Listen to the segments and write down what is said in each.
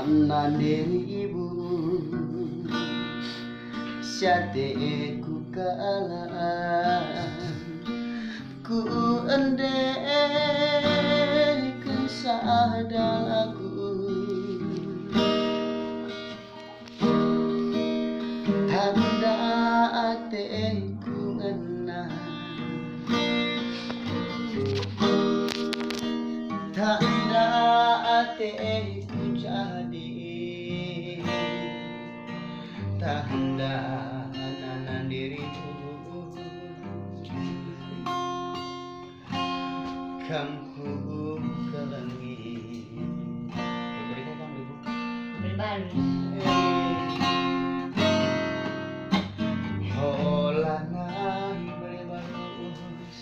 mana dirimu syate ku kalah ku endek sadalaku tanda ateku ngena tanda ateku jadi tanda nanan dirimu kampung kelangi berikan kamu ibu Berbalik. Holana berbarus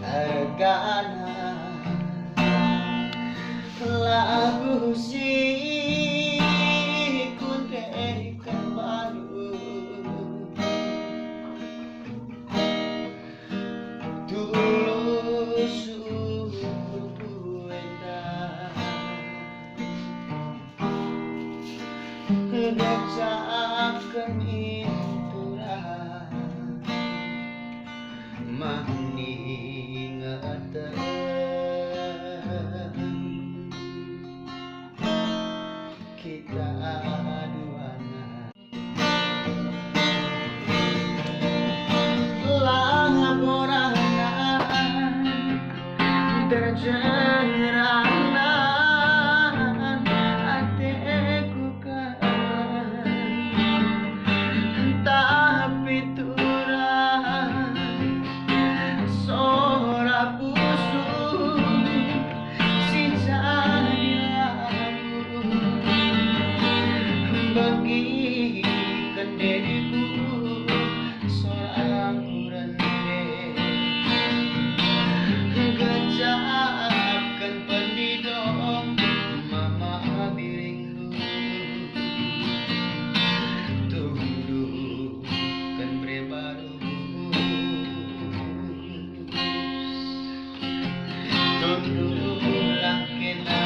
agana lagu si kunde kembali tulus wenda ngecapkan iturah maningatan kita duana laborana terjerana ateku kan tapi turah sora busuk si jadilaku bagi kendiriku seorang rende gejapkan pendidong mama biringku tundukkan prebaru tunduklah kena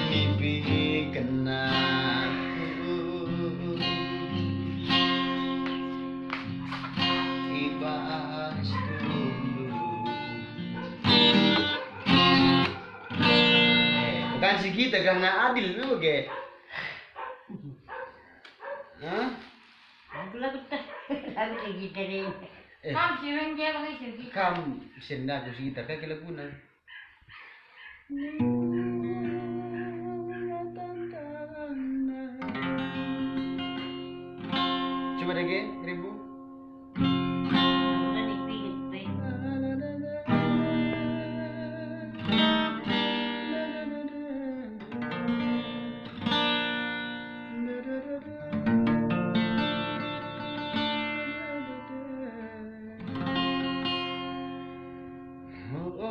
mimpi kenaku ibas tunduk bukan si kita karena adil lu ge hah Aku lagu teh. Lagu teh kita deh. eh Kam sering dia pakai segi. kam senda ku si kita kayak kelagunan coba deh ge ribu Udah dipikir teh.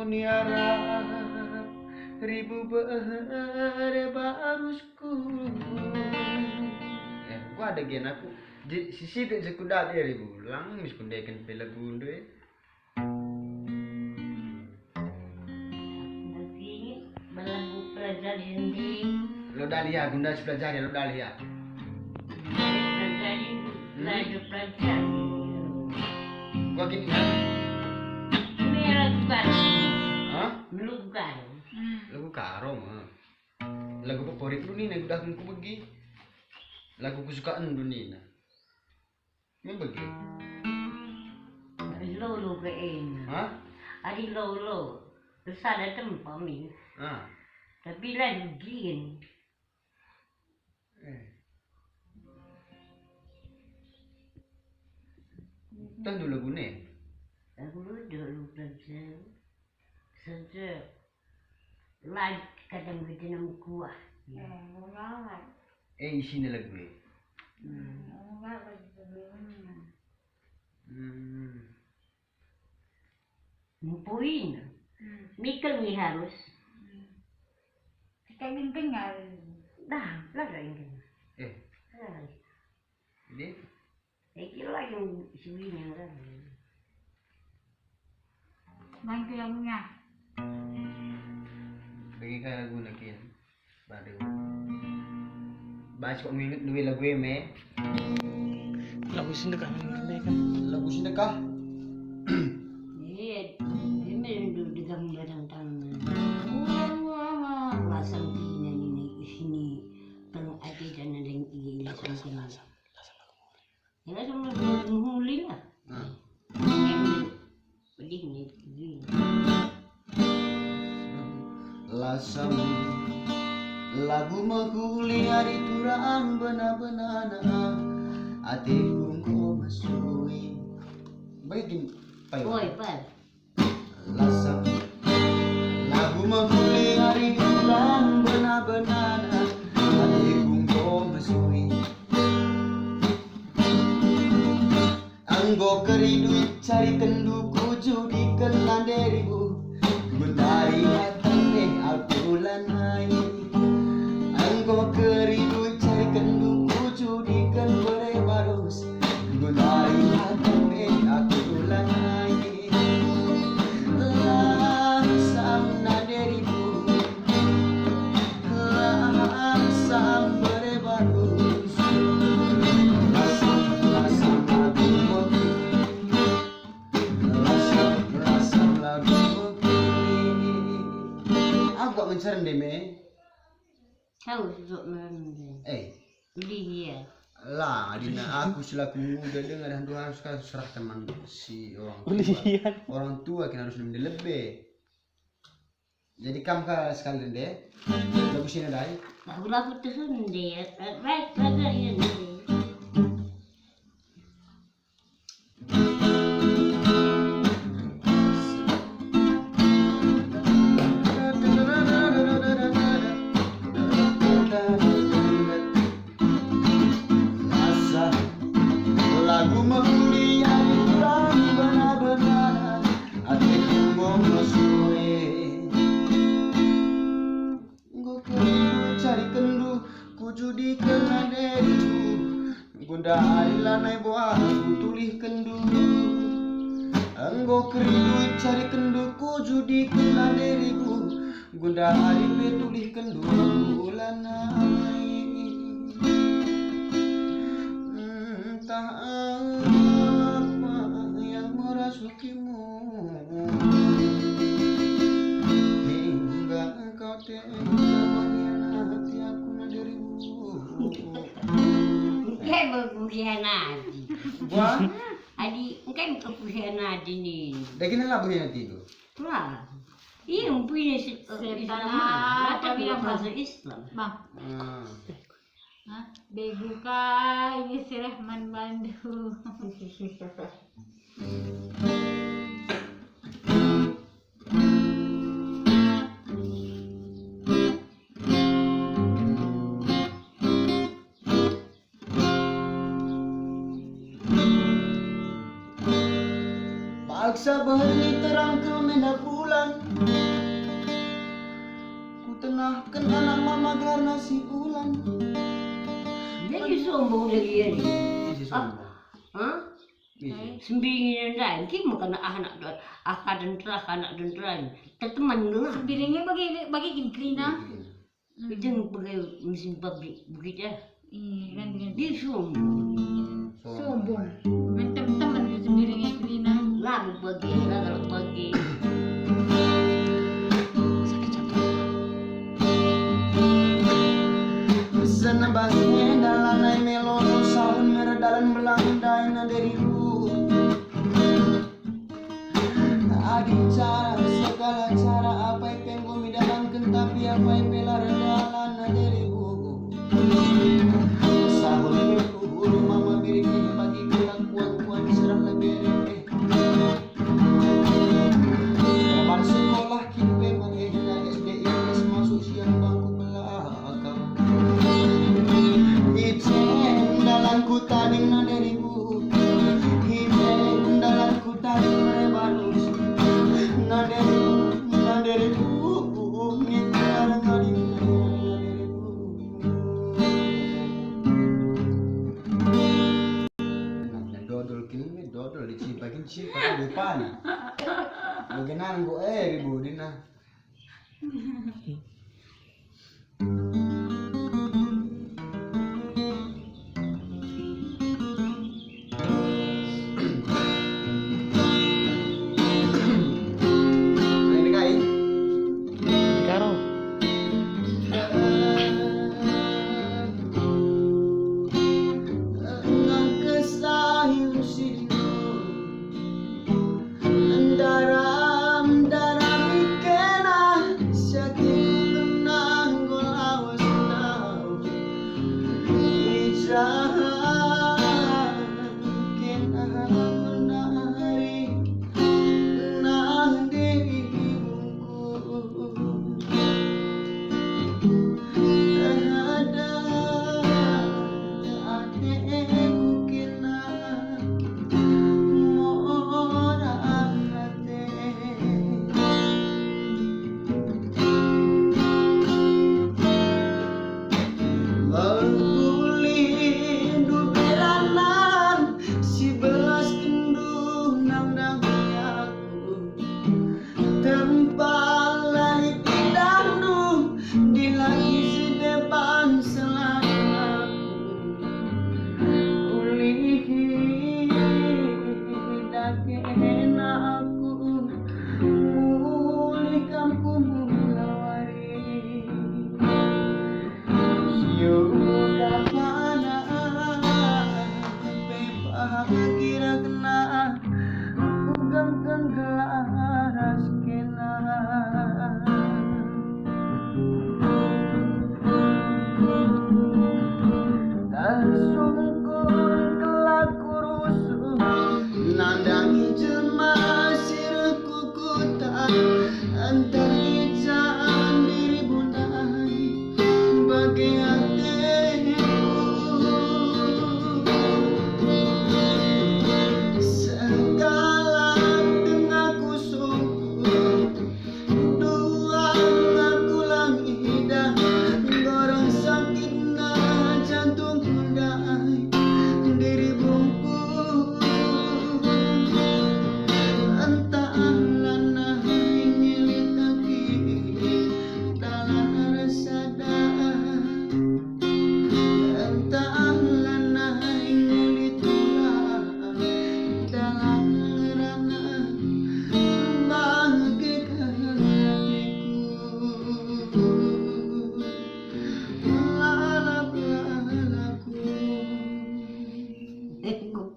Niara ribu berbarusku gua ada gen aku di sisi tu sekuda dia ribu lang miskundekan pelagu deh Nanti belagu pelajar sendiri. lo dalia gunda sepelajari lo dalia Pelajar belajar pelajar. gua gini Ini lagu baru. hah Lagu baru. lagu karong lagu favorit lu nih udah aku pergi lagu kesukaan lu nih ini pergi Lolo ke ini. hah Adi lolo. Terus ada tempat ni. Tapi lagu gini. Tan dulu lagu nih Aku dulu pelajar. Saja. Lagu kadang kita nama kuah. isinya lagu Mumpuin. Mikir ni harus. Kita tinggal. Dah, lah ini. ini Kira yang suwinya kan. Nanti yang punya. bagi kayak lagu lagi Baru. Baca kok nginget duit lagu me. Lagu sedekah kan. Lagu sedekah. Iya, ini di gambar tangan. Lasang pina ini sini. Kalau ada dan ada yang iya lasang pina. Ya lasang menghuli lah. Pedih nih. Lasam lagu menghuli hari turang benar-benana hatiku kau masui. Bagian payung. Oi, Pak. Lasam lagu menghuli hari turang benar-benana hatiku kau masui. Anggo keridu cari kenduku judi kena deriku Benari hatame aku lanai. Anggo keridu cari kenduku judi kan berebarus Benari hatame aku lanai. Lasam na deriku lasam berebarus. Lasam lagu Rasam lagu aku gak mencari deh me. Tahu susuk nanti. Dia. Lah Adina aku selaku muda dengan hantu harus serahkan si orang tua. Ulian. Orang tua kan harus lebih. Jadi kamu sekali deh. Lagu sini dai. Lagu tu sendiri. Baik ya ni. Lagu menghuli yang kurang benar-benar hatiku mau masuk. Gue kerindu cari kendu ku judi kena deriku Gunda hari lanai buah ku tulih kendu. Enggo kerindu cari kendu ku judi kena deriku Gunda hari betulih kendu lanai. Entah apa yang merasukimu hingga kau tega mengkhianati aku na dirimu. Engkau berkhianati. Wah, Adi, engkau berkhianati ni. dah kena lah berkhianati tu. Wah. Iya, punya Islam. Tapi yang bahasa Islam. Bang, Ah. bego ka, ini si Rahman Bandu. Paksa berni terang ke mendak bulan Ku tenahkan anak mama karena si ulan. Jadi sombong dia ni. Isi sombong. Hah? Isi. Sembingin dan kita makan anak anak dentera ni. Teman tu lah. Biringnya bagi kinklina. Kita pakai mesin pabrik begitu. Ganti ganti. Dia sombong. Sombong. Teman-teman itu biringnya klina. Lalu pagi, lalu pagi. Sana bangnya dalanai meloro sahun merdalan belandai na deriku. Adi cara segala cara apa yang kami dalamkan tapi apa yang pelar dalan na deriku. Sahun itu bulu mama birik bagi kita kuat-kuat serang lebih. Kapan sekolah kita pakai SD IPS masuk siang bangku belakang. Ijen dalam ku tading na deriku. Ijen dalam ku tading merebarus. Na deriku ngitar ngading na deriku. Nah, dodol kini dodol dicipakin cipa depan. Bagaimana gua ribu dina. Ini kain. Karo. Nandangi jemaah sirku kuta antar ijaan diri bundai bagi hatiku segala dengaku sungguh dua aku langidah gorong sakit na jantung kundai diri bungku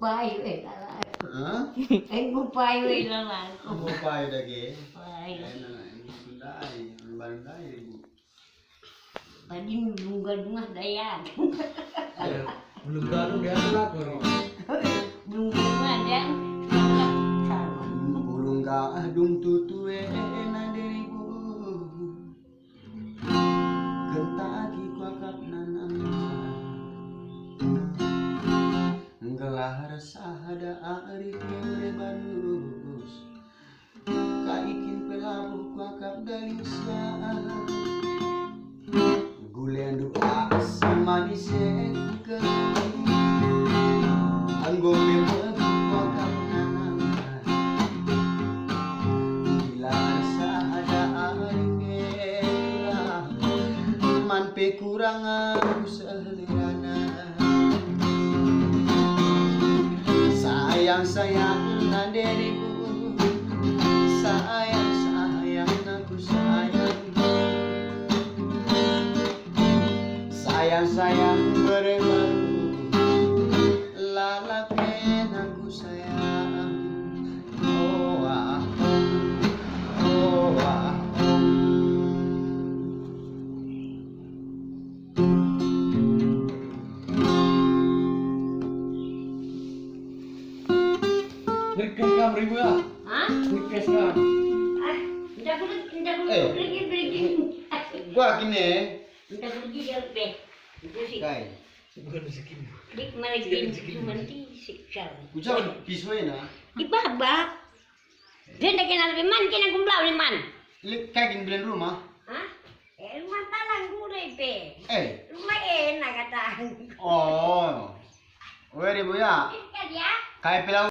Payo lala. Hah? Payo lala. Ang payo lagi. Payo. Ayun na, Sundai, ang barangay, Ibu. Tadi bunga daya. Belum baru dia lapor. Bunga dan Bulung gadung tutue na diribu Gentaki kuakap nanama Ngelar sahada ari kere barus Kaikin pelabu kuakap dalisya Gulen doa sama disek Anggo memang kuakap nanama Gilar sahada ari kere Manpe kurangan usahalerana Sayang na diriku sayang aku sayang berebaru lalaken aku sayang oh ah oh ah Request kam ribu ya? hah? Request kam. Minta Eh. pergi. Gua gini Minta pergi dia lebih. Itu sih. kai Bukan miskin. Dik malagin cuma di siksa. kucau pisoi na Ibaba. Dia nak kenal lebih man kena kumblau ni man. kai kin bilen rumah Hah? Rumah talang gure pe. Rumah enak kata. oh where bu ya Kan ya? kai pelau